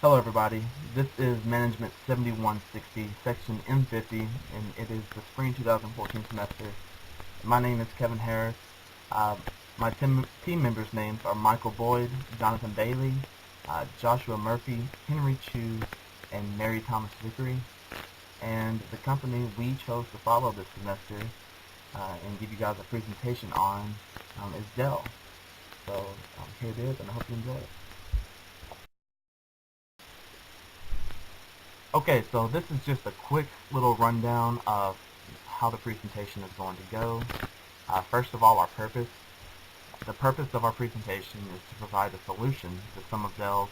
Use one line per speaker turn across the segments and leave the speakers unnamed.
Hello everybody, this is Management 7160, Section M50, and it is the Spring 2014 semester. My name is Kevin Harris. Uh, my team members' names are Michael Boyd, Jonathan Bailey, Joshua Murphy, Henry Chu, and Mary Thomas-Vickery. And the company we chose to follow this semester and give you guys a presentation on is Dell. So here it is, and I hope you enjoy it. Okay, so this is just a quick little rundown of how the presentation is going to go. First of all, our purpose. The purpose of our presentation is to provide a solution to some of Dell's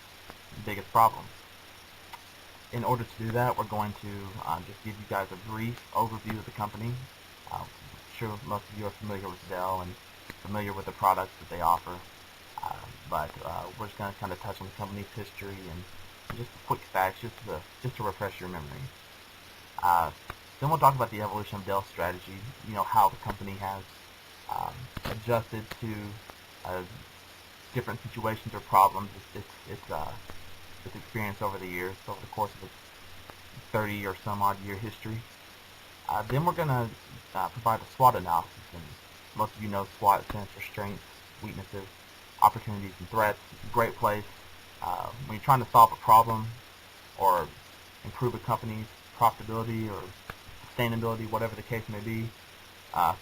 biggest problems. In order to do that, we're going to just give you guys a brief overview of the company. I'm sure most of you are familiar with Dell and familiar with the products that they offer, but we're just going to kind of touch on the company's history and just quick facts, just to refresh your memory. Then we'll talk about the evolution of Dell's strategy. How the company has adjusted to different situations or problems it's experienced over the years, over the course of its 30 or some odd year history. Then we're going to provide a SWOT analysis, and most of you know SWOT stands for strengths, weaknesses, opportunities, and threats. It's a great place. When you're trying to solve a problem or improve a company's profitability or sustainability, whatever the case may be,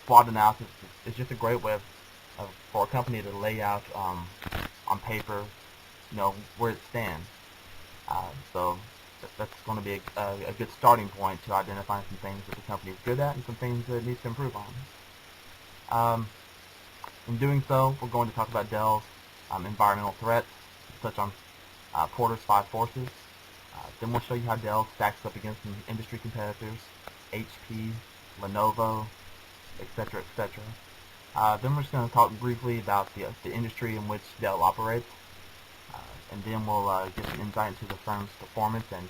SWOT analysis is just a great way for a company to lay out on paper, where it stands. So that's going to be a good starting point to identify some things that the company is good at and some things that it needs to improve on. In doing so, we're going to talk about Dell's environmental threats, touch on Porter's 5 forces. Then we'll show you how Dell stacks up against some industry competitors, HP, Lenovo, etc., etc. Then we're just going to talk briefly about the industry in which Dell operates, and then we'll get some insight into the firm's performance and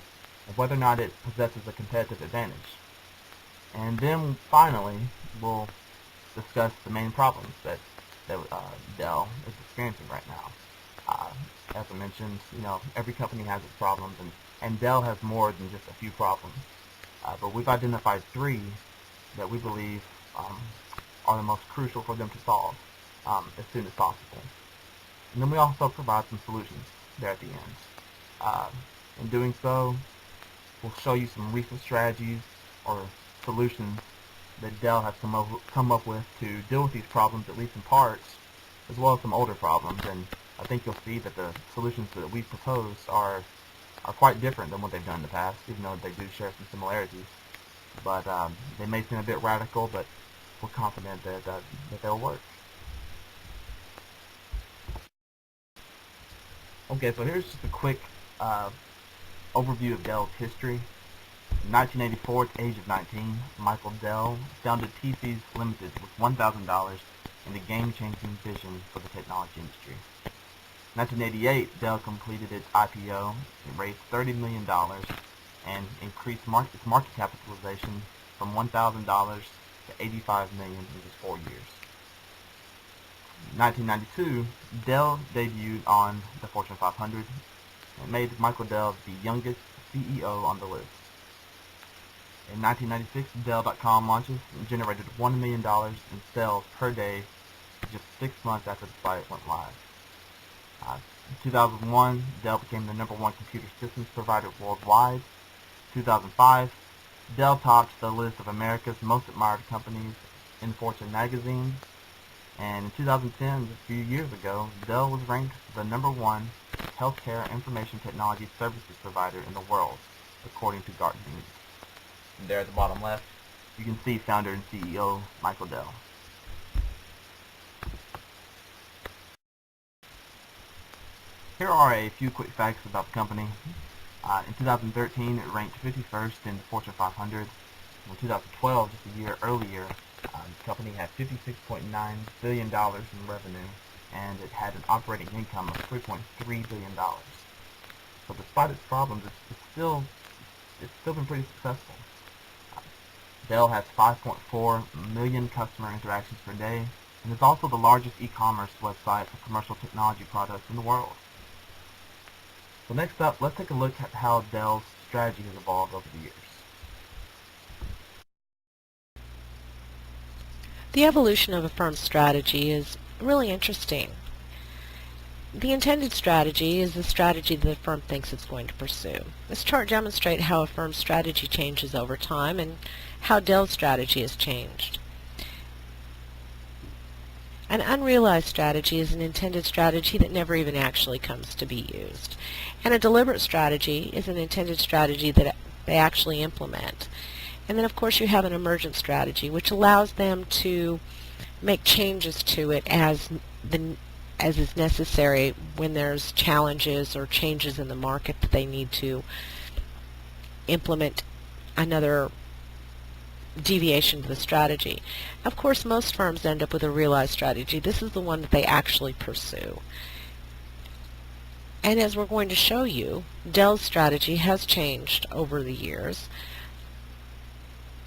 whether or not it possesses a competitive advantage. And then finally, we'll discuss the main problems that Dell is experiencing right now. As I mentioned, every company has its problems, and Dell has more than just a few problems. But we've identified 3 that we believe are the most crucial for them to solve as soon as possible. And then we also provide some solutions there at the end. In doing so, we'll show you some recent strategies or solutions that Dell has come up with to deal with these problems, at least in parts, as well as some older problems. And I think you'll see that the solutions that we propose are quite different than what they've done in the past, even though they do share some similarities. But they may seem a bit radical, but we're confident that they'll work. Okay, so here's just a quick overview of Dell's history. In 1984, at the age of 19, Michael Dell founded PCs Limited with $1,000 and a game-changing vision for the technology industry. In 1988, Dell completed its IPO. It raised $30 million and increased its market capitalization from $1,000 to $85 million in just 4 years. In 1992, Dell debuted on the Fortune 500 and made Michael Dell the youngest CEO on the list. In 1996, Dell.com launches and generated $1 million in sales per day just 6 months after the site went live. In 2001, Dell became the #1 computer systems provider worldwide. In 2005, Dell topped the list of America's most admired companies in Fortune magazine. And in 2010, just a few years ago, Dell was ranked the #1 healthcare information technology services provider in the world, according to Gartner. And there at the bottom left, you can see founder and CEO Michael Dell. Here are a few quick facts about the company. In 2013, it ranked 51st in the Fortune 500. In 2012, just a year earlier, the company had $56.9 billion in revenue, and it had an operating income of $3.3 billion. So despite its problems, it's still been pretty successful. Dell has 5.4 million customer interactions per day, and is also the largest e-commerce website for commercial technology products in the world. So next up, let's take a look at how Dell's strategy has evolved over the years.
The evolution of a firm's strategy is really interesting. The intended strategy is the strategy that the firm thinks it's going to pursue. This chart demonstrates how a firm's strategy changes over time and how Dell's strategy has changed. An unrealized strategy is an intended strategy that never even actually comes to be used. And a deliberate strategy is an intended strategy that they actually implement. And then of course you have an emergent strategy, which allows them to make changes to it as is necessary when there's challenges or changes in the market that they need to implement another deviation to the strategy. Of course, most firms end up with a realized strategy. This is the one that they actually pursue. And as we're going to show you, Dell's strategy has changed over the years.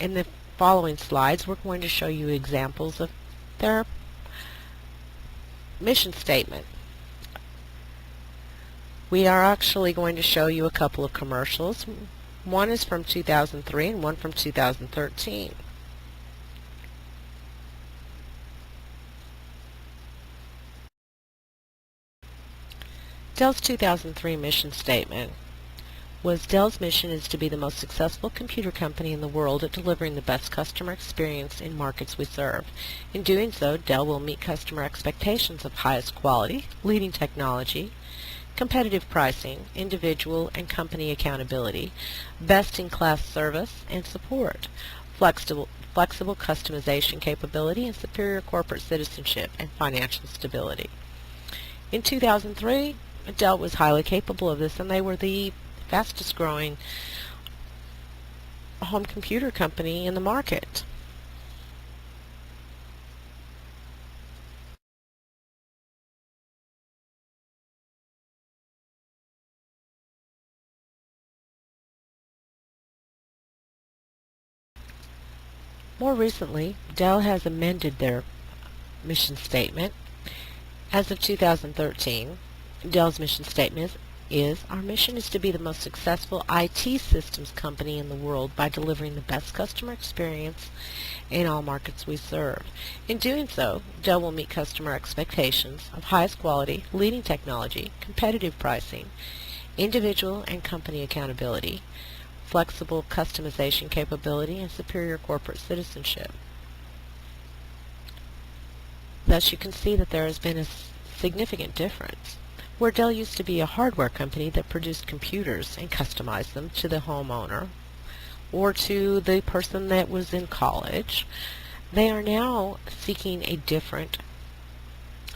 In the following slides, we're going to show you examples of their mission statement. We are actually going to show you a couple of commercials. One is from 2003 and one from 2013. Dell's 2003 mission statement was Dell's mission is to be the most successful computer company in the world at delivering the best customer experience in markets we serve. In doing so, Dell will meet customer expectations of highest quality, leading technology, competitive pricing, individual and company accountability, best-in-class service and support, flexible customization capability, and superior corporate citizenship and financial stability. In 2003, Dell was highly capable of this, and they were the fastest growing home computer company in the market. More recently, Dell has amended their mission statement. As of 2013, Dell's mission statement is, our mission is to be the most successful IT systems company in the world by delivering the best customer experience in all markets we serve. In doing so, Dell will meet customer expectations of highest quality, leading technology, competitive pricing, individual and company accountability, flexible customization capability, and superior corporate citizenship. Thus you can see that there has been a significant difference. Where Dell used to be a hardware company that produced computers and customized them to the homeowner or to the person that was in college, they are now seeking a different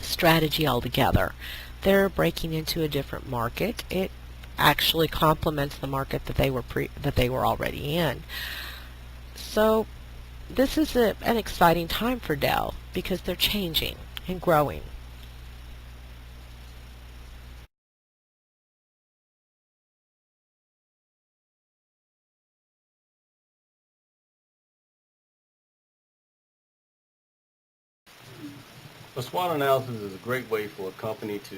strategy altogether. They're breaking into a different market. It actually complements the market that they were already in. So this is an exciting time for Dell because they're changing and growing.
A SWOT analysis is a great way for a company to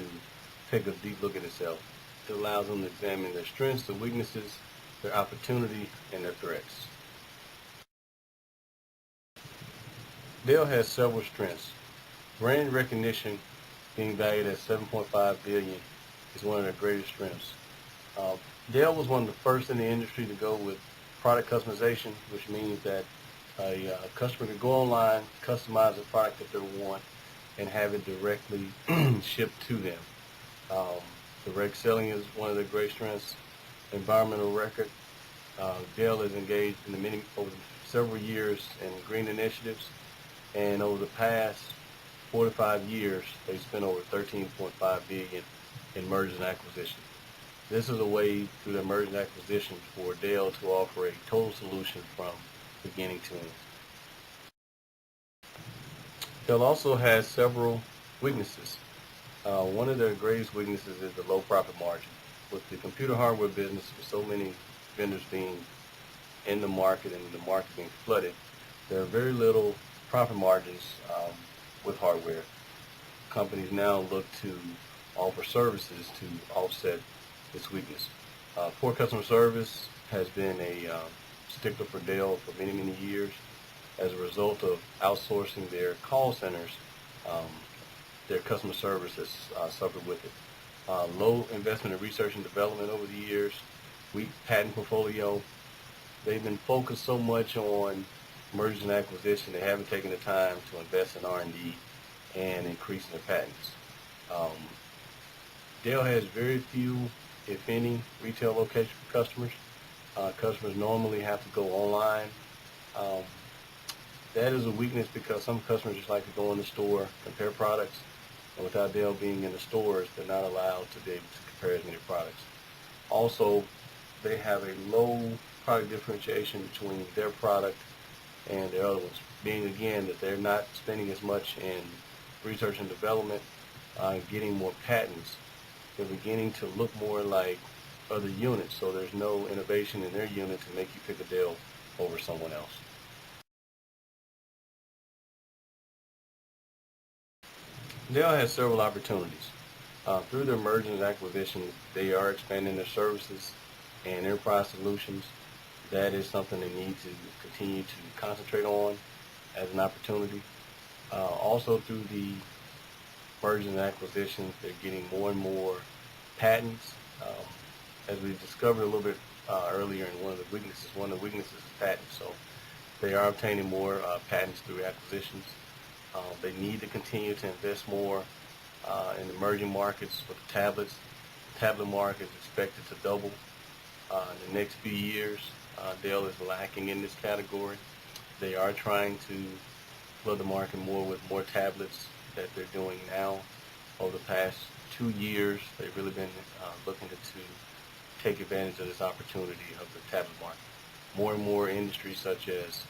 take a deep look at itself. It allows them to examine their strengths, their weaknesses, their opportunity, and their threats. Dell has several strengths. Brand recognition, being valued at $7.5 billion, is one of their greatest strengths. Uh, Dell was one of the first in the industry to go with product customization, which means that a customer can go online, customize the product that they want, and have it directly shipped to them. Direct selling is one of their great strengths. Environmental record. Dell is engaged in over several years in green initiatives, and over the past 4 to 5 years, they've spent over $13.5 billion in mergers and acquisitions. This is a way through their merger and acquisition for Dell to offer a total solution from beginning to end. Dell also has several weaknesses. One of their greatest weaknesses is the low profit margin. With the computer hardware business, with so many vendors being in the market and the market being flooded, there are very little profit margins with hardware. Companies now look to offer services to offset its weakness. Poor customer service has been a stickler for Dell for many, many years. As a result of outsourcing their call centers, um, their customer service has suffered with it. Low investment in research and development over the years, weak patent portfolio. They've been focused so much on mergers and acquisition, they haven't taken the time to invest in R&D and increasing their patents. Um, Dell has very few, if any, retail locations for customers. Customers normally have to go online. Um, that is a weakness because some customers just like to go in the store, compare products, and without Dell being in the stores, they're not allowed to be able to compare as many products. Also, they have a low product differentiation between their product and their other ones, being again that they're not spending as much in research and development, getting more patents. They're beginning to look more like other units, so there's no innovation in their unit to make you pick a Dell over someone else. Dell has several opportunities. Through their mergers and acquisitions, they are expanding their services and enterprise solutions. That is something they need to continue to concentrate on as an opportunity. Also through the mergers and acquisitions, they're getting more and more patents. As we discovered a little bit earlier in one of the weaknesses is patents. So they are obtaining more patents through acquisitions. They need to continue to invest more in emerging markets with the tablets. The tablet market is expected to double in the next few years. Dell is lacking in this category. They are trying to flood the market more with more tablets that they're doing now. Over the past 2 years, they've really been looking to take advantage of this opportunity of the tablet market. More and more industries such as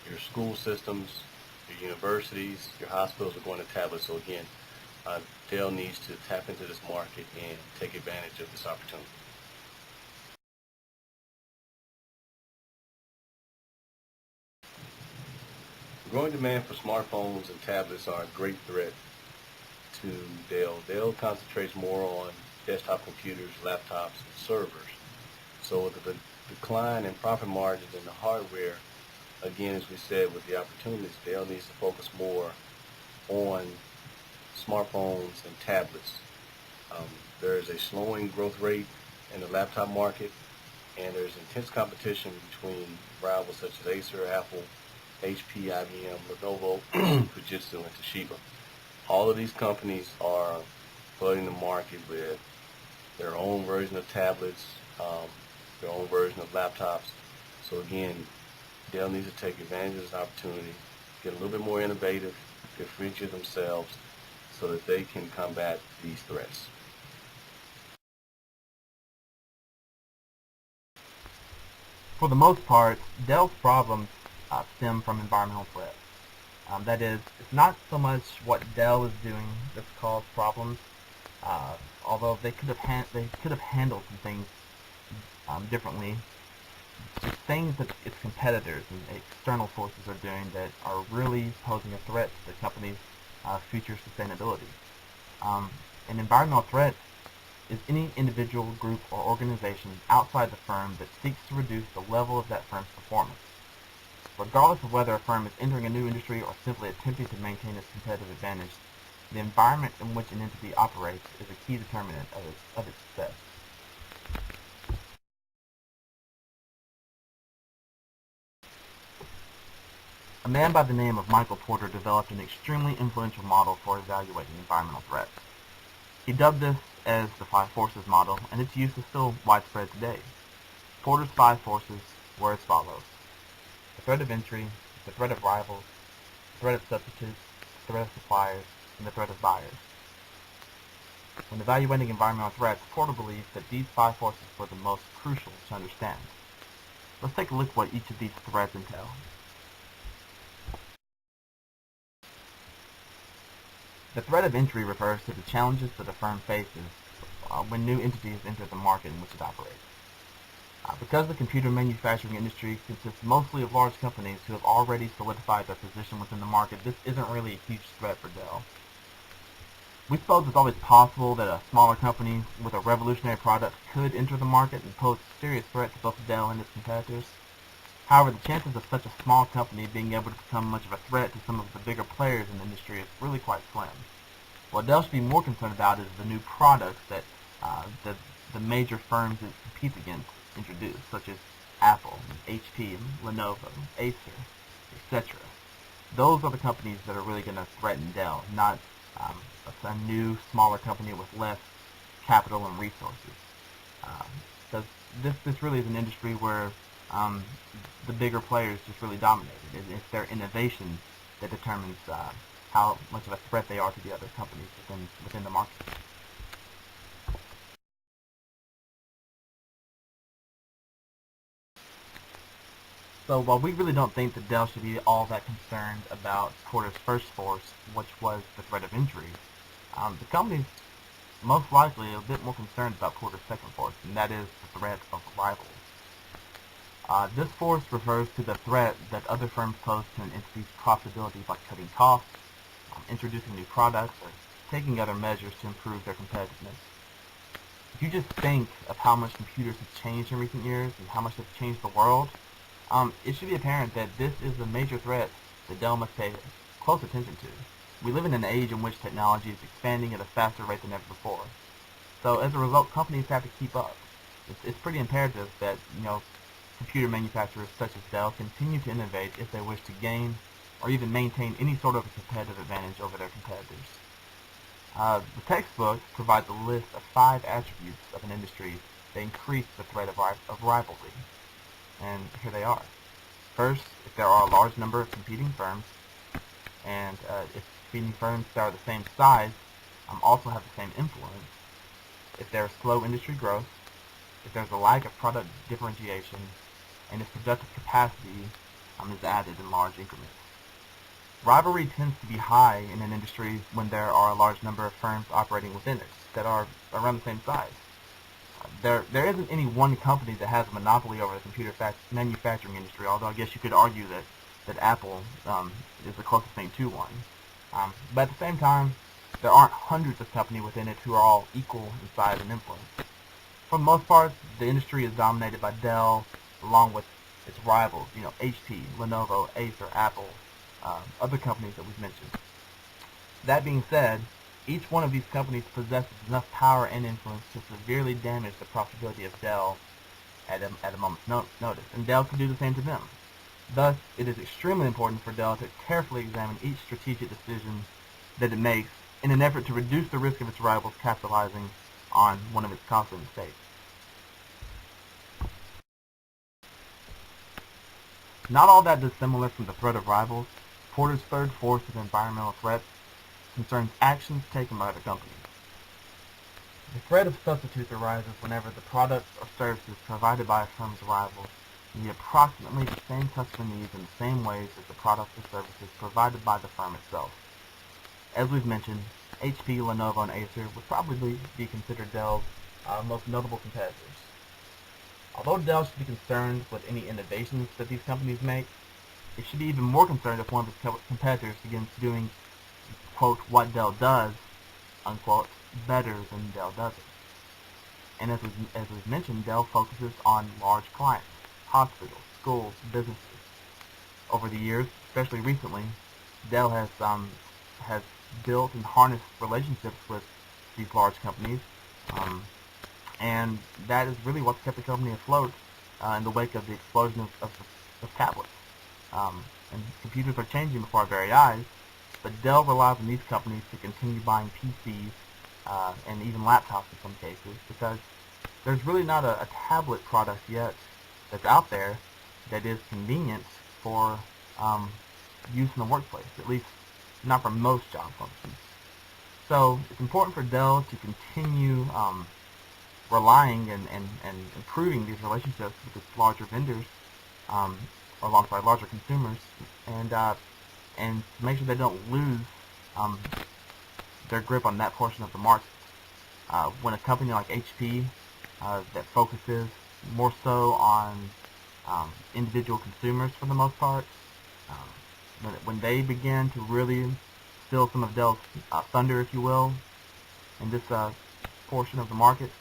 your school systems, your universities, your hospitals are going to tablets. So again, Dell needs to tap into this market and take advantage of this opportunity. Growing demand for smartphones and tablets are a great threat to Dell. Dell concentrates more on desktop computers, laptops, and servers. So with the decline in profit margins in the hardware, again, as we said, with the opportunities, Dell needs to focus more on smartphones and tablets. There is a slowing growth rate in the laptop market, and there's intense competition between rivals such as Acer, Apple, HP, IBM, Lenovo, Fujitsu, and Toshiba. All of these companies are flooding the market with their own version of tablets, their own version of laptops. So again, Dell needs to take advantage of this opportunity, get a little bit more innovative, differentiate themselves so that they can combat these threats.
For the most part, Dell's problems stem from environmental threats. That is, it's not so much what Dell is doing that's caused problems, although they could have handled some things differently. It's things that its competitors and external forces are doing that are really posing a threat to the company's future sustainability. An environmental threat is any individual, group, or organization outside the firm that seeks to reduce the level of that firm's performance. Regardless of whether a firm is entering a new industry or simply attempting to maintain its competitive advantage, the environment in which an entity operates is a key determinant of its success. A man by the name of Michael Porter developed an extremely influential model for evaluating environmental threats. He dubbed this as the Five Forces model, and its use is still widespread today. Porter's five forces were as follows: the threat of entry, the threat of rivals, the threat of substitutes, the threat of suppliers, and the threat of buyers. When evaluating environmental threats, Porter believed that these five forces were the most crucial to understand. Let's take a look at what each of these threats entail. The threat of entry refers to the challenges that a firm faces when new entities enter the market in which it operates. Because the computer manufacturing industry consists mostly of large companies who have already solidified their position within the market, this isn't really a huge threat for Dell. We suppose it's always possible that a smaller company with a revolutionary product could enter the market and pose a serious threat to both Dell and its competitors. However, the chances of such a small company being able to become much of a threat to some of the bigger players in the industry is really quite slim. What Dell should be more concerned about is the new products that the major firms it competes against introduce, such as Apple, HP, Lenovo, Acer, etc. Those are the companies that are really going to threaten Dell, not a new, smaller company with less capital and resources. Because this really is an industry where the bigger players just really dominate it. It's their innovation that determines how much of a threat they are to the other companies within the market. So while we really don't think that Dell should be all that concerned about Porter's first force, which was the threat of injury, the company's most likely a bit more concerned about Porter's second force, and that is the threat of rivals. This force refers to the threat that other firms pose to an entity's profitability by cutting costs, introducing new products, or taking other measures to improve their competitiveness. If you just think of how much computers have changed in recent years and how much they've changed the world, it should be apparent that this is a major threat that Dell must pay close attention to. We live in an age in which technology is expanding at a faster rate than ever before. So as a result, companies have to keep up. It's pretty imperative that computer manufacturers such as Dell continue to innovate if they wish to gain or even maintain any sort of a competitive advantage over their competitors. The textbook provides a list of 5 attributes of an industry that increase the threat of rivalry. And here they are. First, if there are a large number of competing firms, and if competing firms that are the same size also have the same influence, if there is slow industry growth, if there's a lack of product differentiation, and if productive capacity is added in large increments. Rivalry tends to be high in an industry when there are a large number of firms operating within it that are around the same size. There isn't any one company that has a monopoly over the computer manufacturing industry, although I guess you could argue that Apple is the closest thing to one. But at the same time, there aren't hundreds of companies within it who are all equal in size and influence. For the most part, the industry is dominated by Dell, along with its rivals, HP, Lenovo, Acer, Apple, other companies that we've mentioned. That being said, each one of these companies possesses enough power and influence to severely damage the profitability of Dell at a moment's notice, and Dell can do the same to them. Thus, it is extremely important for Dell to carefully examine each strategic decision that it makes in an effort to reduce the risk of its rivals capitalizing on one of its cost-cutting mistakes. Not all that dissimilar from the threat of rivals, Porter's third force of environmental threats concerns actions taken by other companies. The threat of substitutes arises whenever the products or services provided by a firm's rivals meet approximately the same customer needs in the same ways as the products or services provided by the firm itself. As we've mentioned, HP, Lenovo, and Acer would probably be considered Dell's most notable competitors. Although Dell should be concerned with any innovations that these companies make, it should be even more concerned if one of its competitors begins doing, quote, what Dell does, unquote, better than Dell does it. And as we've mentioned, Dell focuses on large clients, hospitals, schools, businesses. Over the years, especially recently, Dell has built and harnessed relationships with these large companies, and that is really what's kept the company afloat in the wake of the explosion of tablets. And computers are changing before our very eyes, but Dell relies on these companies to continue buying PCs and even laptops in some cases, because there's really not a tablet product yet that's out there that is convenient for use in the workplace, at least not for most job functions. So it's important for Dell to continue relying and improving these relationships with its larger vendors alongside larger consumers, and to make sure they don't lose their grip on that portion of the market. When a company like HP that focuses more so on individual consumers for the most part, when they begin to really steal some of Dell's thunder, if you will, in this portion of the market,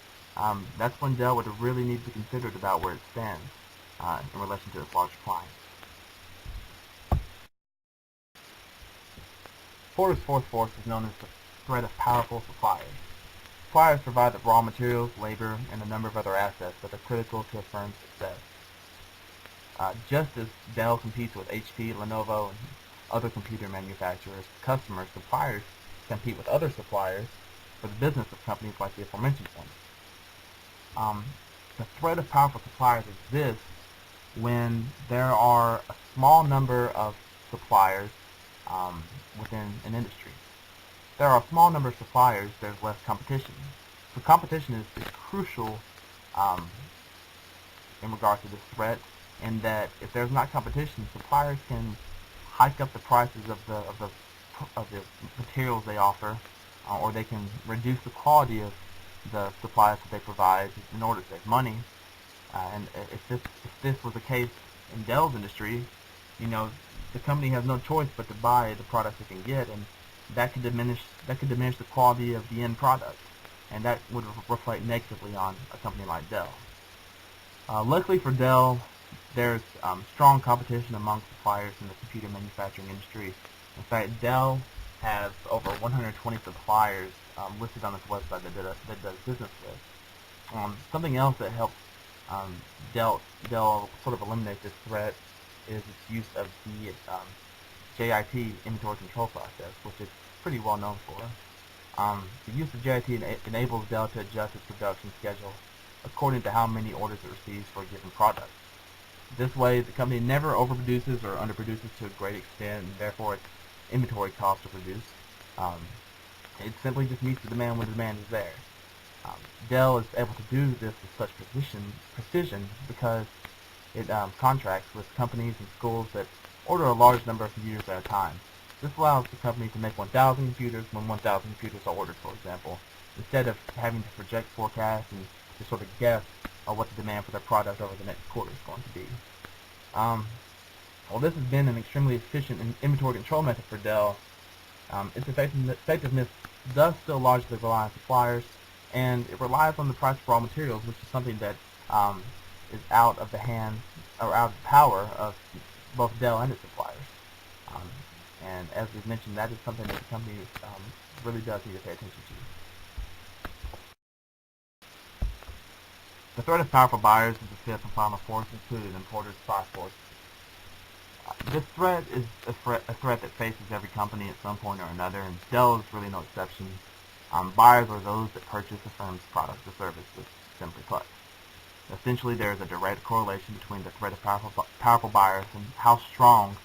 that's when Dell would really need to be considered about where it stands in relation to its larger clients. Porter's fourth force is known as the threat of powerful suppliers. Suppliers provide the raw materials, labor, and a number of other assets that are critical to a firm's success. Just as Dell competes with HP, Lenovo, and other computer manufacturers, customers, suppliers compete with other suppliers for the business of companies like the aforementioned ones. The threat of powerful suppliers exists when there are a small number of suppliers within an industry. There are a small number of suppliers, there's less competition. So competition is crucial in regards to this threat, in that if there's not competition, suppliers can hike up the prices of the materials they offer, or they can reduce the quality of the supplies that they provide in order to save money. And if this was the case in Dell's industry, the company has no choice but to buy the products it can get, and that could diminish the quality of the end product, and that would reflect negatively on a company like Dell. Luckily for Dell, there's strong competition among suppliers in the computer manufacturing industry. In fact, Dell has over 120 suppliers listed on its website that does business with. Something else that helps Dell sort of eliminate this threat is its use of the JIT inventory control process, which it's pretty well known for. The use of JIT enables Dell to adjust its production schedule according to how many orders it receives for a given product. This way, the company never overproduces or underproduces to a great extent, and therefore its inventory costs are reduced. It simply just meets the demand when the demand is there. Dell is able to do this with such precision because it contracts with companies and schools that order a large number of computers at a time. This allows the company to make 1,000 computers when 1,000 computers are ordered, for example, instead of having to project forecasts and to sort of guess what the demand for their product over the next quarter is going to be. While this has been an extremely efficient inventory control method for Dell, its effectiveness does still largely rely on suppliers, and it relies on the price of raw materials, which is something that is out of the hands or out of the power of both Dell and its suppliers. And as we've mentioned, that is something that the company really does need to pay attention to. The threat of powerful buyers is the fifth and final force included in Porter's five forces. This threat is a threat that faces every company at some point or another, and Dell is really no exception. Buyers are those that purchase a firm's product or service, simply put. Essentially, there is a direct correlation between the threat of powerful buyers and how strong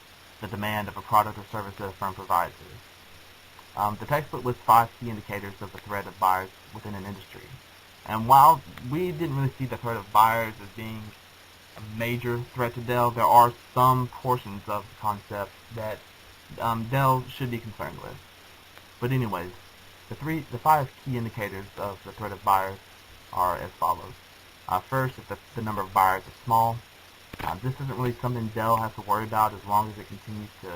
the demand of a product or service that a firm provides is. The textbook lists 5 key indicators of the threat of buyers within an industry. And while we didn't really see the threat of buyers as being a major threat to Dell, there are some portions of the concept that Dell should be concerned with. But anyways, the 5 key indicators of the threat of buyers are as follows. First, if the number of buyers is small, this isn't really something Dell has to worry about as long as it continues to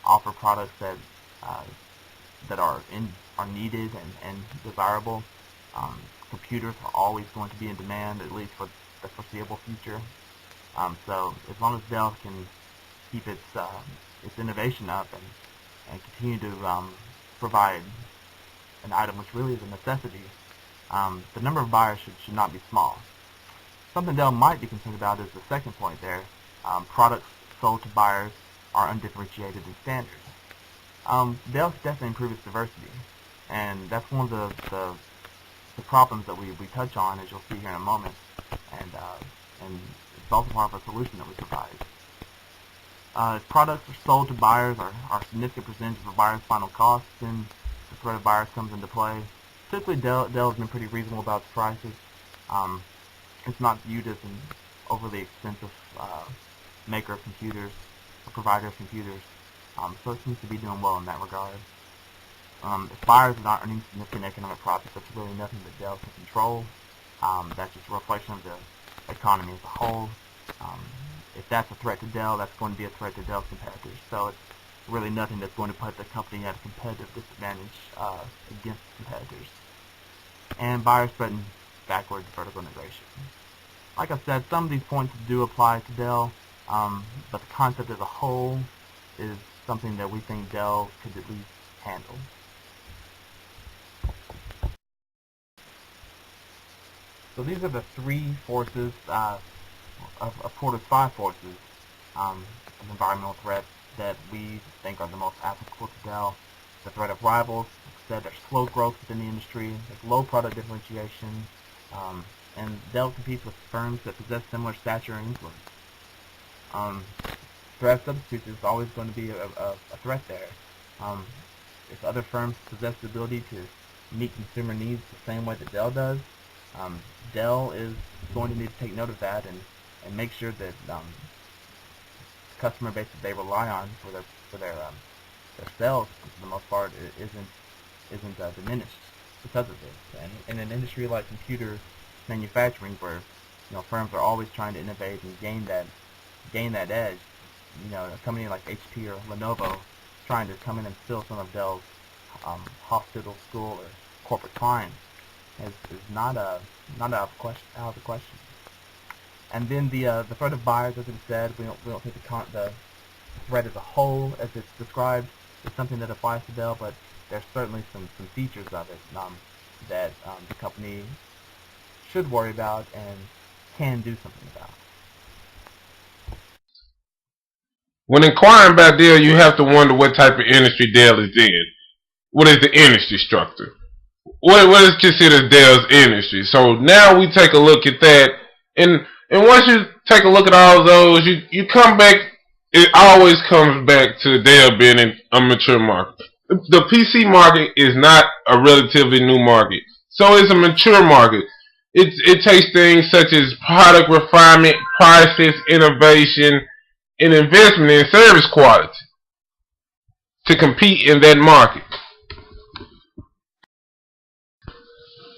offer products that are needed and desirable. Computers are always going to be in demand, at least for the foreseeable future. So as long as Dell can keep its innovation up and continue to provide an item which really is a necessity, the number of buyers should not be small. Something Dell might be concerned about is the second point there. Products sold to buyers are undifferentiated in standards. Dell could definitely improve its diversity, and that's one of the problems that we touch on, as you'll see here in a moment, and it's also part of a solution that we provide. If products are sold to buyers or are a significant percentage of a buyer's final cost, then the threat of buyers comes into play. Typically, Dell has been pretty reasonable about its prices. It's not viewed as an overly expensive maker of computers or provider of computers, so it seems to be doing well in that regard. If buyers are not earning significant economic profits, that's really nothing that Dell can control. That's just a reflection of the economy as a whole. If that's a threat to Dell, that's going to be a threat to Dell's competitors. So it's really nothing that's going to put the company at a competitive disadvantage against competitors. and buyers threaten backward vertical integration. Like I said, some of these points do apply to Dell, but the concept as a whole is something that we think Dell could at least handle. So these are the three forces of Porter's 5 forces of environmental threats that we think are the most applicable to Dell. The threat of rivals, like I said, there's slow growth within the industry, there's low product differentiation, and Dell competes with firms that possess similar stature and influence. Threat substitutes is always going to be a threat there. If other firms possess the ability to meet consumer needs the same way that Dell does, Dell is going to need to take note of that and make sure that the customer base that they rely on for their sales, for the most part, isn't diminished because of this. And in an industry like computer manufacturing, where firms are always trying to innovate and gain that edge, a company like HP or Lenovo trying to come in and steal some of Dell's hospital, school, or corporate clients is not out of the question. And then the threat of buyers, as we said, we don't think the threat as a whole, as it's described, is something that applies to Dell, but there's certainly some features of it that the company should worry about and can do something about.
When inquiring about Dell, you have to wonder what type of industry Dell is in. What is the industry structure? What is considered Dell's industry? So now we take a look at that, and once you take a look at all those, you come back. It always comes back to Dell being in a mature market. The PC market is not a relatively new market, so it's a mature market. It takes things such as product refinement, process innovation, and investment in service quality to compete in that market.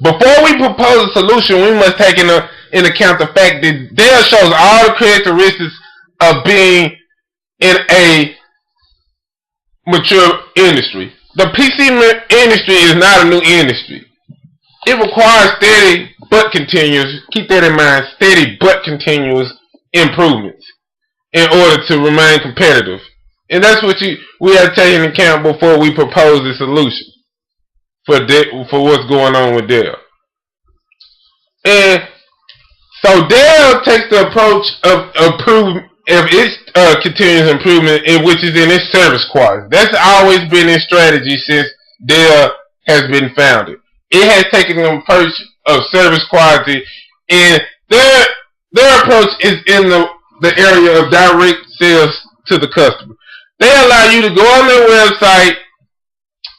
Before we propose a solution, we must take in account the fact that Dell shows all the characteristics of being in a mature industry. The PC industry is not a new industry. It requires steady but continuous, keep that in mind, steady but continuous improvements in order to remain competitive. And that's what we have to take into account before we propose a solution for what's going on with Dell. And so Dell takes the approach of its continuous improvement, which is in its service quality. That's always been its strategy since Dell has been founded. It has taken an approach of service quality, and their approach is in the area of direct sales to the customer. They allow you to go on their website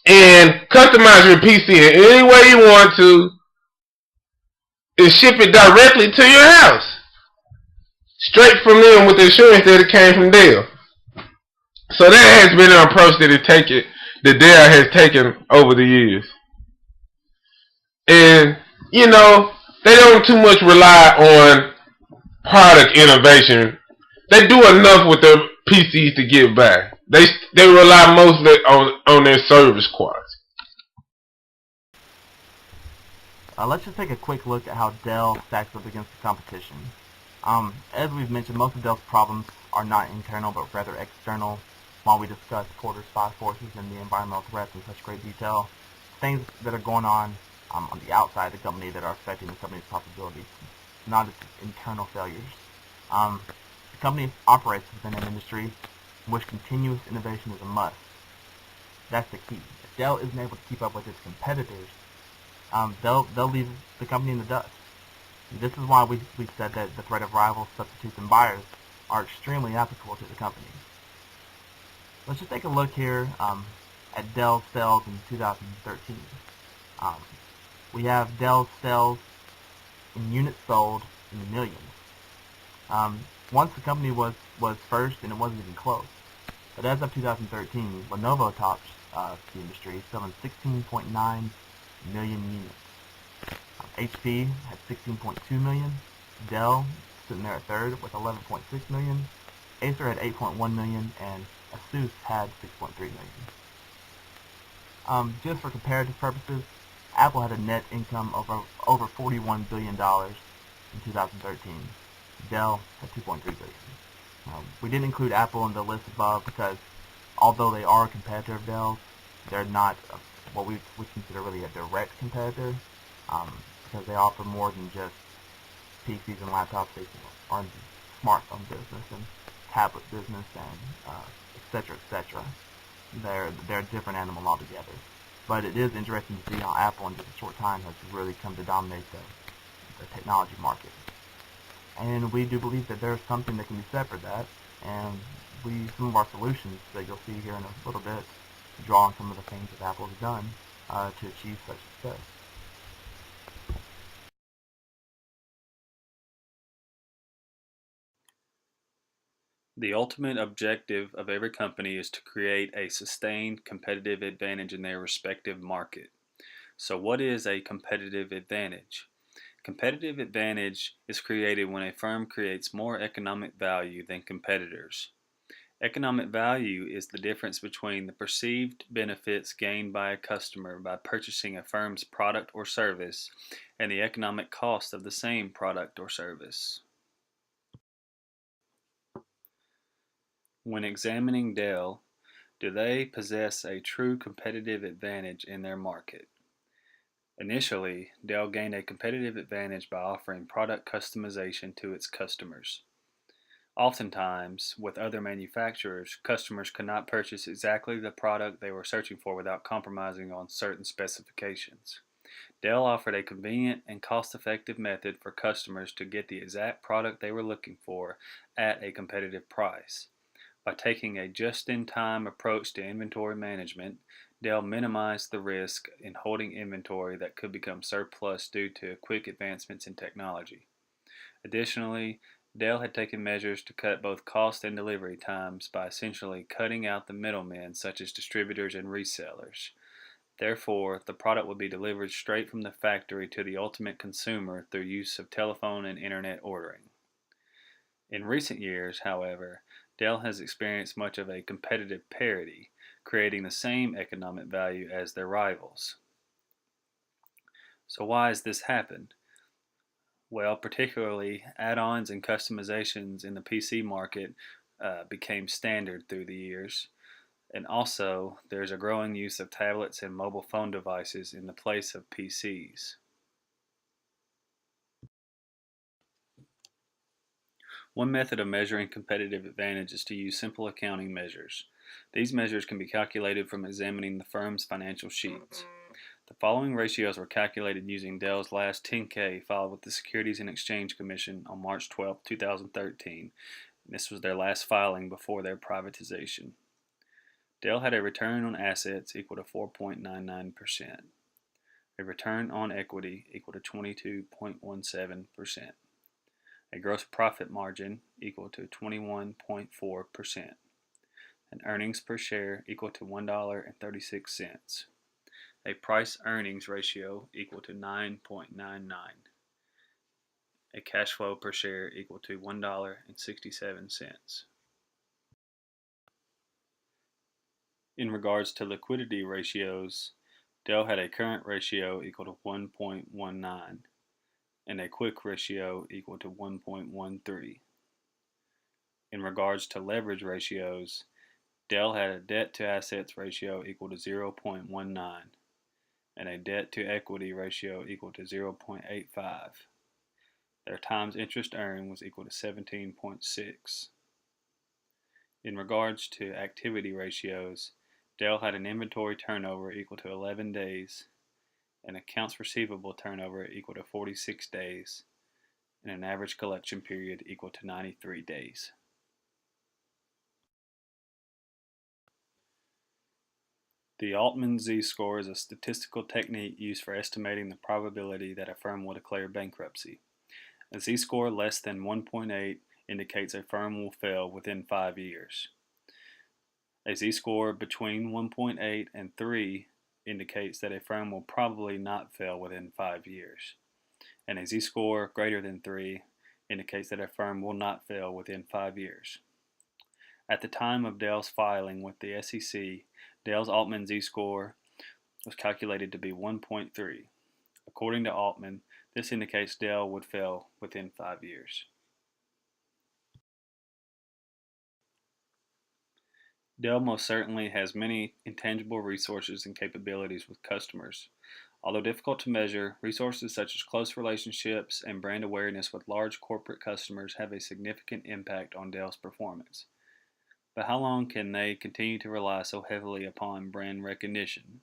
and customize your PC in any way you want to and ship it directly to your house. Straight from them with the assurance that it came from Dell. So that has been an approach that Dell has taken over the years. And, they don't too much rely on product innovation. They do enough with their PCs to get by. They rely mostly on their service quality.
Let's just take a quick look at how Dell stacks up against the competition. As we've mentioned, most of Dell's problems are not internal but rather external. While we discuss Porter's 5 forces and the environmental threats in such great detail, things that are going on the outside of the company that are affecting the company's profitability, not its internal failures. The company operates within an industry in which continuous innovation is a must. That's the key. If Dell isn't able to keep up with its competitors, they'll leave the company in the dust. This is why we've said that the threat of rivals, substitutes, and buyers are extremely applicable to the company. Let's just take a look here at Dell's sales in 2013. We have Dell's sales in units sold in the millions. Once the company was first, and it wasn't even close. But as of 2013, Lenovo tops the industry, selling 16.9 million units. HP had 16.2 million. Dell sitting there at third with 11.6 million. Acer had 8.1 million, and Asus had 6.3 million. Just for comparative purposes, Apple had a net income over $41 billion in 2013. Dell had $2.3 billion. We didn't include Apple in the list above because although they are a competitor of Dell, they're not what we would consider really a direct competitor, because they offer more than just PCs and laptops. They are in the smartphone business and tablet business and etc. etc. They're a different animal altogether. But it is interesting to see how Apple in just a short time has really come to dominate the technology market. And we do believe that there's something that can be said for that, and some of our solutions that you'll see here in a little bit draw on some of the things that Apple has done to achieve such success.
The ultimate objective of every company is to create a sustained competitive advantage in their respective market. So what is a competitive advantage? Competitive advantage is created when a firm creates more economic value than competitors. Economic value is the difference between the perceived benefits gained by a customer by purchasing a firm's product or service and the economic cost of the same product or service. When examining Dell, do they possess a true competitive advantage in their market? Initially, Dell gained a competitive advantage by offering product customization to its customers. Oftentimes, with other manufacturers, customers could not purchase exactly the product they were searching for without compromising on certain specifications. Dell offered a convenient and cost-effective method for customers to get the exact product they were looking for at a competitive price. By taking a just-in-time approach to inventory management, Dell minimized the risk in holding inventory that could become surplus due to quick advancements in technology. Additionally, Dell had taken measures to cut both cost and delivery times by essentially cutting out the middlemen such as distributors and resellers. Therefore, the product would be delivered straight from the factory to the ultimate consumer through use of telephone and internet ordering. In recent years, however, Dell has experienced much of a competitive parity, creating the same economic value as their rivals. So why has this happened? Well, particularly add-ons and customizations in the PC market became standard through the years. And also, there's a growing use of tablets and mobile phone devices in the place of PCs. One method of measuring competitive advantage is to use simple accounting measures. These measures can be calculated from examining the firm's financial sheets. The following ratios were calculated using Dell's last 10-K filed with the Securities and Exchange Commission on March 12, 2013. And this was their last filing before their privatization. Dell had a return on assets equal to 4.99%, a return on equity equal to 22.17%, a gross profit margin equal to 21.4%, and earnings per share equal to $1.36, a price-earnings ratio equal to 9.99, a cash flow per share equal to $1.67. In regards to liquidity ratios, Dell had a current ratio equal to 1.19 and a quick ratio equal to 1.13. In regards to leverage ratios, Dell had a debt to assets ratio equal to 0.19 and a debt to equity ratio equal to 0.85. Their times interest earned was equal to 17.6. In regards to activity ratios, Dell had an inventory turnover equal to 11 days, an accounts receivable turnover equal to 46 days, and an average collection period equal to 93 days. The Altman Z-score is a statistical technique used for estimating the probability that a firm will declare bankruptcy. A Z-score less than 1.8 indicates a firm will fail within 5 years. A Z-score between 1.8 and 3 indicates that a firm will probably not fail within 5 years. And a Z-score greater than 3 indicates that a firm will not fail within 5 years. At the time of Dell's filing with the SEC, Dell's Altman Z-score was calculated to be 1.3. According to Altman, this indicates Dell would fail within 5 years. Dell most certainly has many intangible resources and capabilities with customers. Although difficult to measure, resources such as close relationships and brand awareness with large corporate customers have a significant impact on Dell's performance. But how long can they continue to rely so heavily upon brand recognition?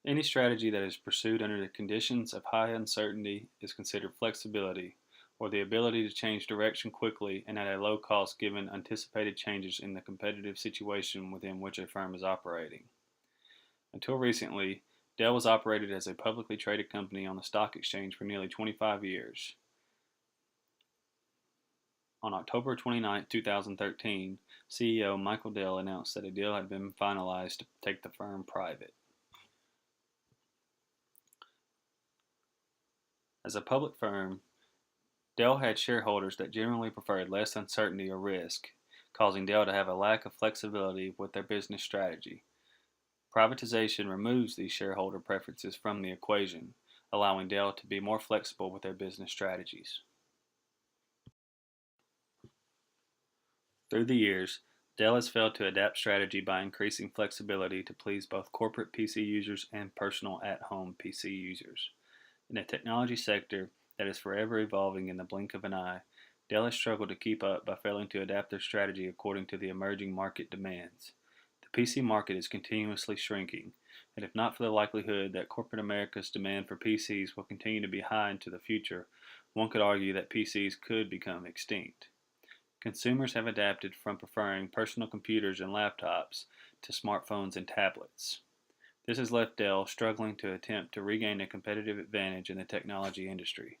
Any strategy that is pursued under the conditions of high uncertainty is considered flexibility, or the ability to change direction quickly and at a low cost given anticipated changes in the competitive situation within which a firm is operating. Until recently, Dell was operated as a publicly traded company on the stock exchange for nearly 25 years. On October 29, 2013, CEO Michael Dell announced that a deal had been finalized to take the firm private. As a public firm, Dell had shareholders that generally preferred less uncertainty or risk, causing Dell to have a lack of flexibility with their business strategy. Privatization removes these shareholder preferences from the equation, allowing Dell to be more flexible with their business strategies. Through the years, Dell has failed to adapt strategy by increasing flexibility to please both corporate PC users and personal at-home PC users. In a technology sector that is forever evolving in the blink of an eye, Dell has struggled to keep up by failing to adapt their strategy according to the emerging market demands. The PC market is continuously shrinking, and if not for the likelihood that corporate America's demand for PCs will continue to be high into the future, one could argue that PCs could become extinct. Consumers have adapted from preferring personal computers and laptops to smartphones and tablets. This has left Dell struggling to attempt to regain a competitive advantage in the technology industry.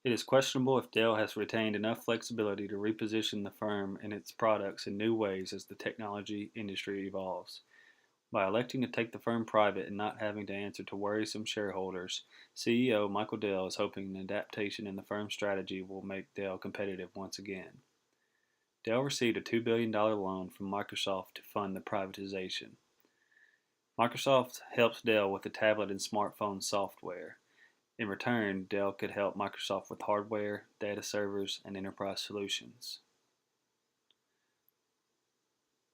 It is questionable if Dell has retained enough flexibility to reposition the firm and its products in new ways as the technology industry evolves. By electing to take the firm private and not having to answer to worrisome shareholders, CEO Michael Dell is hoping an adaptation in the firm's strategy will make Dell competitive once again. Dell received a $2 billion loan from Microsoft to fund the privatization. Microsoft helps Dell with the tablet and smartphone software. In return, Dell could help Microsoft with hardware, data servers, and enterprise solutions.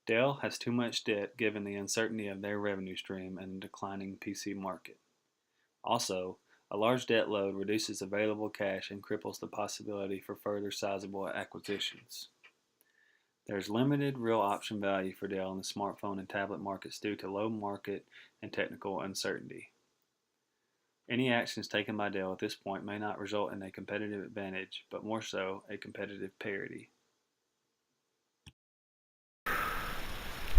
Dell has too much debt given the uncertainty of their revenue stream and the declining PC market. Also, a large debt load reduces available cash and cripples the possibility for further sizable acquisitions. There is limited real option value for Dell in the smartphone and tablet markets due to low market and technical uncertainty. Any actions taken by Dell at this point may not result in a competitive advantage, but more so a competitive parity.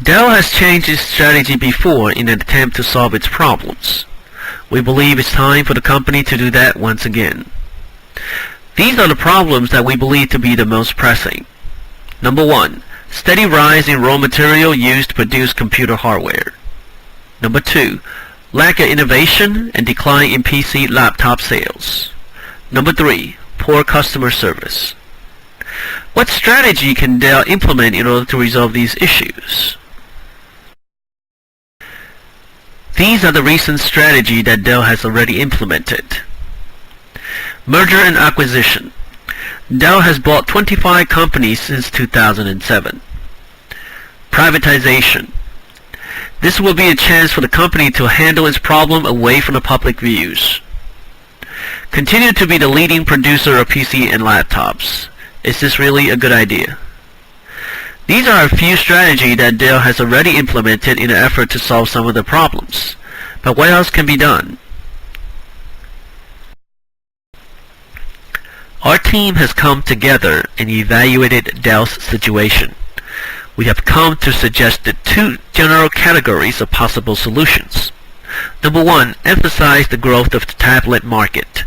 Dell has changed its strategy before in an attempt to solve its problems. We believe it's time for the company to do that once again. These are the problems that we believe to be the most pressing. Number 1. Steady rise in raw material used to produce computer hardware. Number 2. Lack of innovation and decline in PC laptop sales. Number 3. Poor customer service. What strategy can Dell implement in order to resolve these issues? These are the recent strategy that Dell has already implemented. Merger and acquisition. Dell has bought 25 companies since 2007. Privatization. This will be a chance for the company to handle its problem away from the public views. Continue to be the leading producer of PC and laptops. Is this really a good idea? These are a few strategies that Dell has already implemented in an effort to solve some of the problems. But what else can be done? Our team has come together and evaluated Dell's situation. We have come to suggest the 2 general categories of possible solutions. Number 1, emphasize the growth of the tablet market.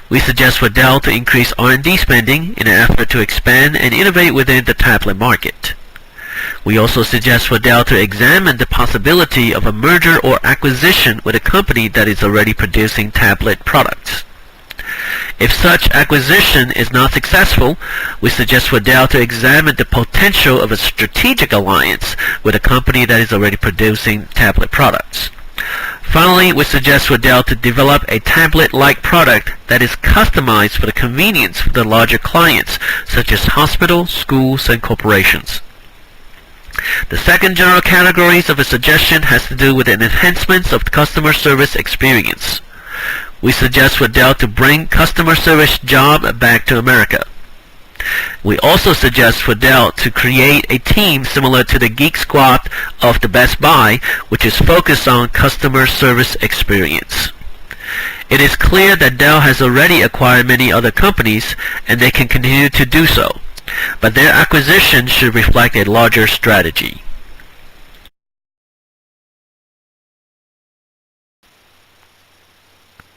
We suggest for Dell to increase R&D spending in an effort to expand and innovate within the tablet market. We also suggest for Dell to examine the possibility of a merger or acquisition with a company that is already producing tablet products. If such acquisition is not successful, we suggest for Dell to examine the potential of a strategic alliance with a company that is already producing tablet products. Finally, we suggest for Dell to develop a tablet-like product that is customized for the convenience for the larger clients, such as hospitals, schools, and corporations. The second general categories of a suggestion has to do with the enhancements of customer service experience. We suggest for Dell to bring customer service job back to America. We also suggest for Dell to create a team similar to the Geek Squad of the Best Buy, which is focused on customer service experience. It is clear that Dell has already acquired many other companies, and they can continue to do so, but their acquisition should reflect a larger strategy.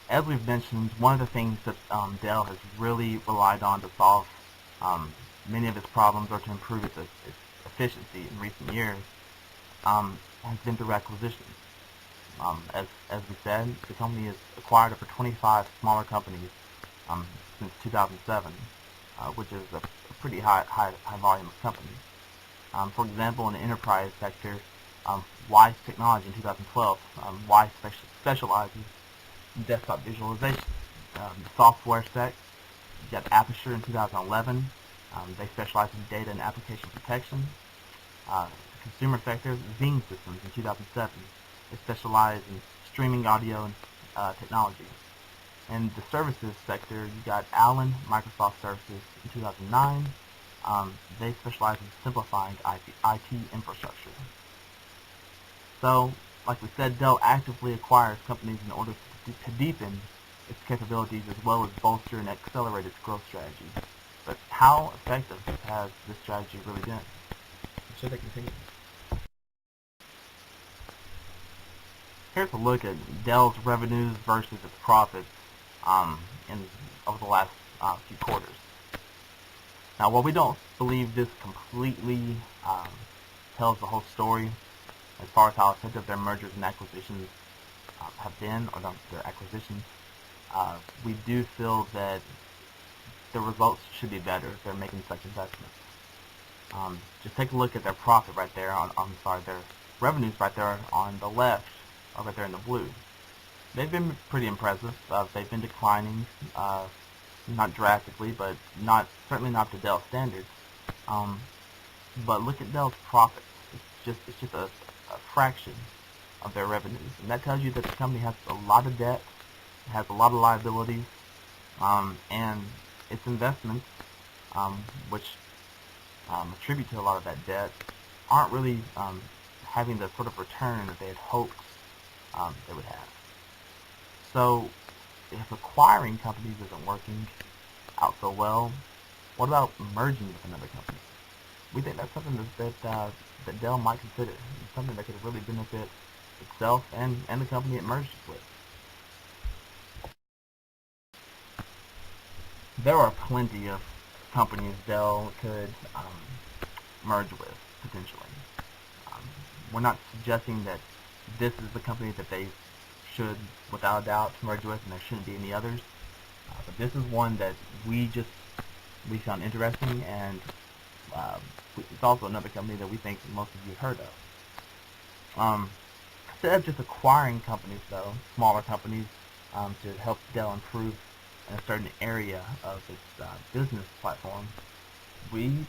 As we've mentioned, one of the things that Dell has really relied on to solve many of its problems or to improve its efficiency in recent years has been through acquisitions. As we said, the company has acquired over 25 smaller companies since 2007, which is a pretty high volume of companies. For example, in the enterprise sector, Weiss Technology in 2012, Weiss specializes in desktop visualization. The software sec, you got Aperture in 2011. They specialize in data and application protection. The consumer sector, Zing Systems in 2007. They specialize in streaming audio and technology. In the services sector, you got Allen Microsoft Services in 2009. They specialize in simplifying IT infrastructure. So, like we said, Dell actively acquires companies in order to deepen its capabilities as well as bolster and accelerate its growth strategy. But how effective has this strategy really been? Should they continue? Here's a look at Dell's revenues versus its profits over the last few quarters. Now, while we don't believe this completely tells the whole story as far as how effective their mergers and acquisitions have been, or their acquisitions, we do feel that the results should be better if they're making such investments. Just take a look at their profit right there, their revenues right there on the left, or right there in the blue. They've been pretty impressive. They've been declining, not drastically, but certainly not to Dell standards. But look at Dell's profits. It's just a fraction of their revenues, and that tells you that the company has a lot of debt, has a lot of liabilities, and its investments, which attribute to a lot of that debt, aren't really having the sort of return that they had hoped they would have. So, if acquiring companies isn't working out so well, what about merging with another company? We think that's something that Dell might consider. It's something that could really benefit itself and the company it merged with. There are plenty of companies Dell could merge with, potentially. We're not suggesting that this is the company that they should, without a doubt, merge with, and there shouldn't be any others. But this is one that we found interesting, and it's also another company that we think most of you have heard of. Instead of just acquiring companies, though, smaller companies, to help Dell improve in a certain area of its business platform, we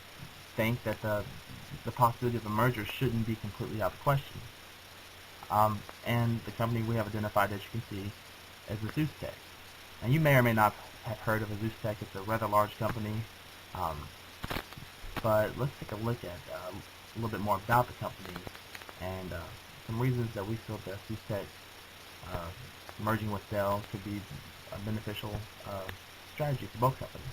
think that the possibility of a merger shouldn't be completely out of the question. And the company we have identified, as you can see, is ASUSTeK. And you may or may not have heard of ASUSTeK. It's a rather large company. But let's take a look at a little bit more about the company and some reasons that we feel that ASUSTeK merging with Dell could be a beneficial strategy for both companies.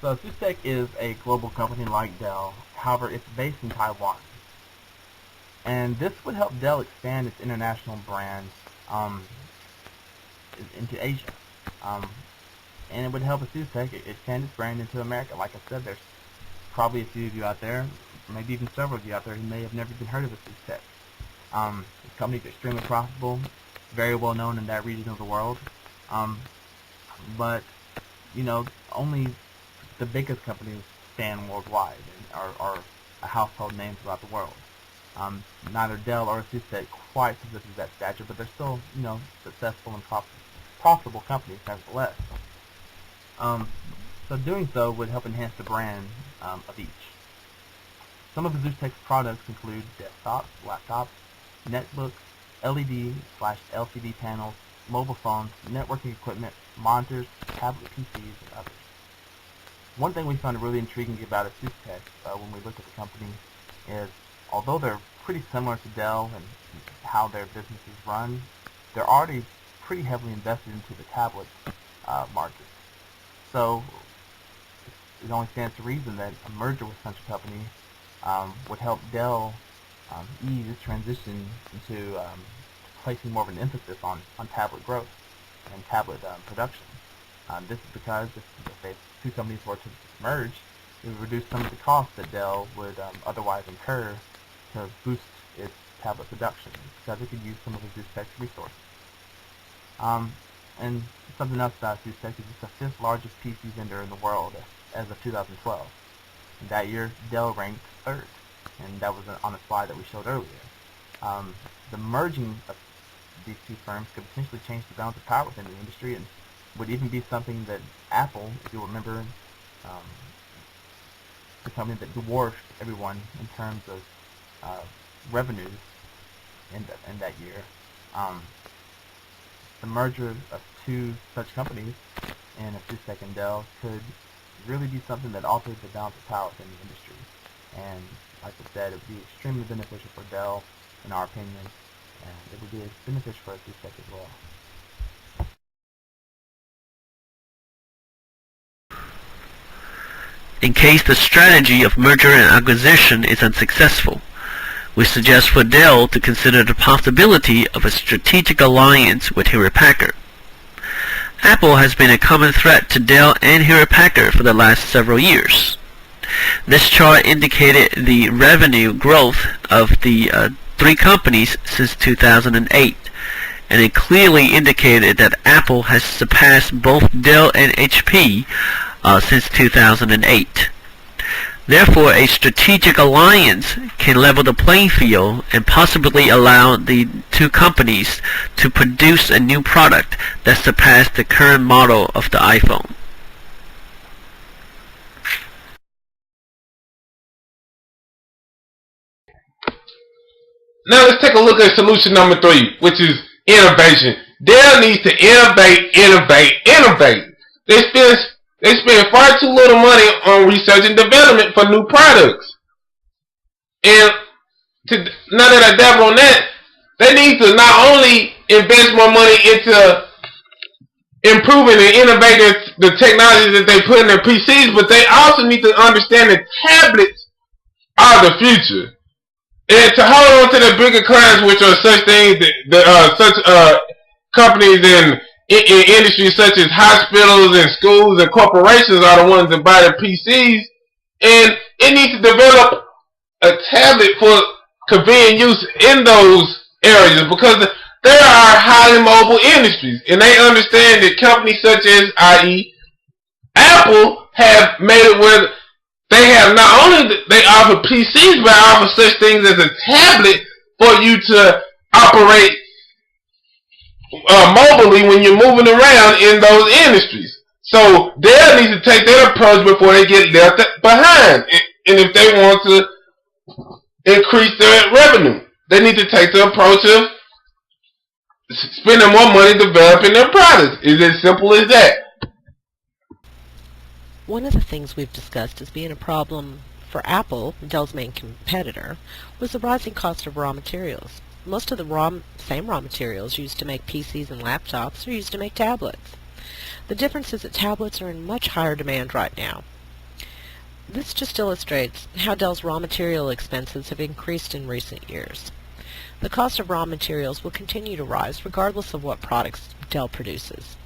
So ASUSTeK is a global company like Dell. However, it's based in Taiwan. And this would help Dell expand its international brands into Asia. And it would help ASUSTeK expand its brand into America. Like I said, there's probably a few of you out there, maybe even several of you out there, who may have never even heard of ASUSTeK. This company is extremely profitable. very well known in that region of the world. But only the biggest companies stand worldwide and are a household name throughout the world. Neither Dell or Asustek quite possesses that stature, but they're still, successful and profitable companies nevertheless. So doing so would help enhance the brand of each. Some of Asustek's products include desktops, laptops, netbooks, LED/LCD panels, mobile phones, networking equipment, monitors, tablet PCs, and others. One thing we found really intriguing about Asustek when we looked at the company is, although they're pretty similar to Dell and how their business is run, they're already pretty heavily invested into the tablet market. So it only stands to reason that a merger with such a company would help Dell ease its transition into placing more of an emphasis on tablet growth and tablet production. This is because if the two companies were to merge, it would reduce some of the costs that Dell would otherwise incur to boost its tablet production, because it could use some of Asustek's resources. And something else about Asustek is it's the fifth largest PC vendor in the world as of 2012. And that year, Dell ranked third, and that was on a slide that we showed earlier. The merging of these two firms could potentially change the balance of power within the industry, and would even be something that Apple, if you'll remember, the company that dwarfed everyone in terms of revenues in that year. The merger of two such companies, and Asustek and Dell, could really be something that alters the balance of power within the industry. And like I said, it would be extremely beneficial for Dell, in our opinion, and it would be beneficial for Asustek as well.
In case the strategy of merger and acquisition is unsuccessful, we suggest for Dell to consider the possibility of a strategic alliance with Hewlett-Packard. Apple has been a common threat to Dell and Hewlett-Packard for the last several years. This chart indicated the revenue growth of the three companies since 2008, and it clearly indicated that Apple has surpassed both Dell and HP since 2008. Therefore, a strategic alliance can level the playing field and possibly allow the two companies to produce a new product that surpassed the current model of the iPhone.
Now let's take a look at solution number 3, which is innovation. Dell needs to innovate. They spend far too little money on research and development for new products. And now that I dabble on that, they need to not only invest more money into improving and innovating the technology that they put in their PCs, but they also need to understand that tablets are the future. And to hold on to the bigger clients, which are such things, companies in industries such as hospitals and schools and corporations are the ones that buy the PCs, and it needs to develop a tablet for convenient use in those areas, because there are highly mobile industries, and they understand that companies such as, i.e., Apple, have made it where they have not only they offer PCs, but offer such things as a tablet for you to operate mobily when you're moving around in those industries. So Dell needs to take that approach before they get left behind. And if they want to increase their revenue, they need to take the approach of spending more money developing their products. It's as simple as that.
One of the things we've discussed as being a problem for Apple, Dell's main competitor, was the rising cost of raw materials. Most of the same raw materials used to make PCs and laptops are used to make tablets. The difference is that tablets are in much higher demand right now. This just illustrates how Dell's raw material expenses have increased in recent years. The cost of raw materials will continue to rise regardless of what products Dell produces.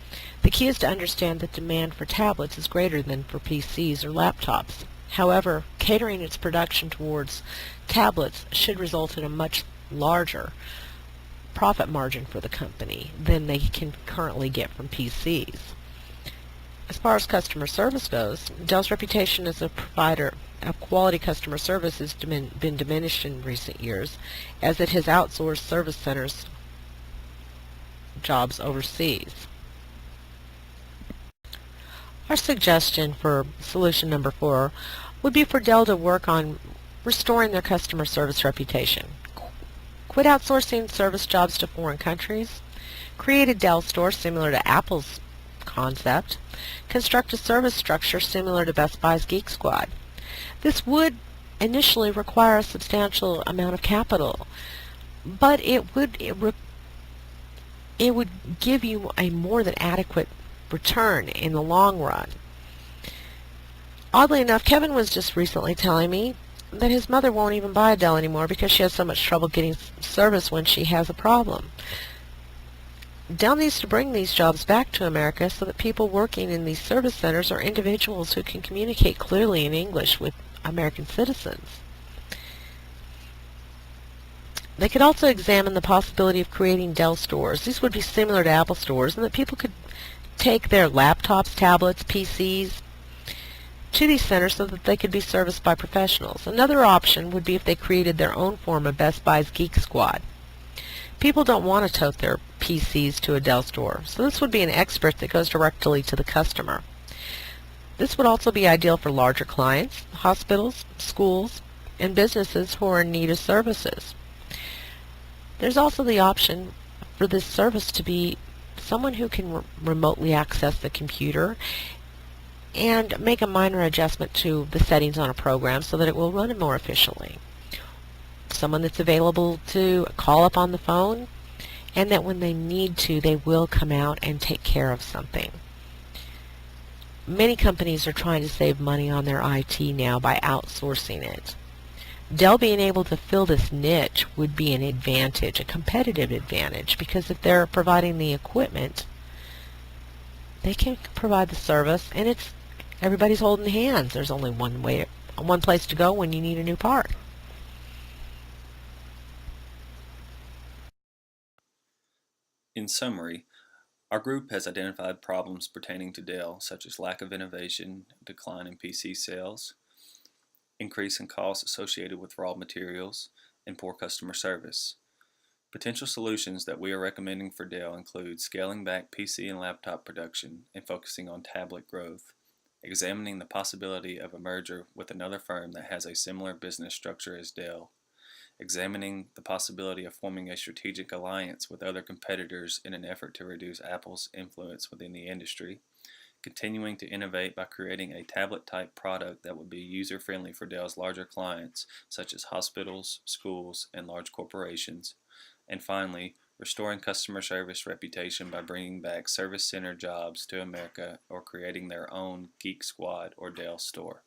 The key is to understand that demand for tablets is greater than for PCs or laptops. However, catering its production towards tablets should result in a much larger profit margin for the company than they can currently get from PCs. As far as customer service goes, Dell's reputation as a provider of quality customer service has been diminished in recent years as it has outsourced service centers jobs overseas. Our suggestion for solution number 4 would be for Dell to work on restoring their customer service reputation. Quit outsourcing service jobs to foreign countries. Create a Dell store similar to Apple's concept. Construct a service structure similar to Best Buy's Geek Squad. This would initially require a substantial amount of capital, but it would give you a more than adequate return in the long run. Oddly enough, Kevin was just recently telling me that his mother won't even buy a Dell anymore because she has so much trouble getting service when she has a problem. Dell needs to bring these jobs back to America so that people working in these service centers are individuals who can communicate clearly in English with American citizens. They could also examine the possibility of creating Dell stores. These would be similar to Apple stores, and that people could take their laptops, tablets, PCs to these centers so that they could be serviced by professionals. Another option would be if they created their own form of Best Buy's Geek Squad. People don't want to tote their PCs to a Dell store, so this would be an expert that goes directly to the customer. This would also be ideal for larger clients, hospitals, schools, and businesses who are in need of services. There's also the option for this service to be someone who can remotely access the computer and make a minor adjustment to the settings on a program so that it will run more efficiently. Someone that's available to call up on the phone, and that when they need to, they will come out and take care of something. Many companies are trying to save money on their IT now by outsourcing it. Dell being able to fill this niche would be an advantage, a competitive advantage, because if they're providing the equipment, they can provide the service, and everybody's holding hands. There's only one place to go when you need a new part.
In summary, our group has identified problems pertaining to Dell, such as lack of innovation, decline in PC sales, increase in costs associated with raw materials, and poor customer service. Potential solutions that we are recommending for Dell include scaling back PC and laptop production and focusing on tablet growth, examining the possibility of a merger with another firm that has a similar business structure as Dell, examining the possibility of forming a strategic alliance with other competitors in an effort to reduce Apple's influence within the industry, continuing to innovate by creating a tablet-type product that would be user-friendly for Dell's larger clients, such as hospitals, schools, and large corporations, and finally, restoring customer service reputation by bringing back service center jobs to America or creating their own Geek Squad or Dell store.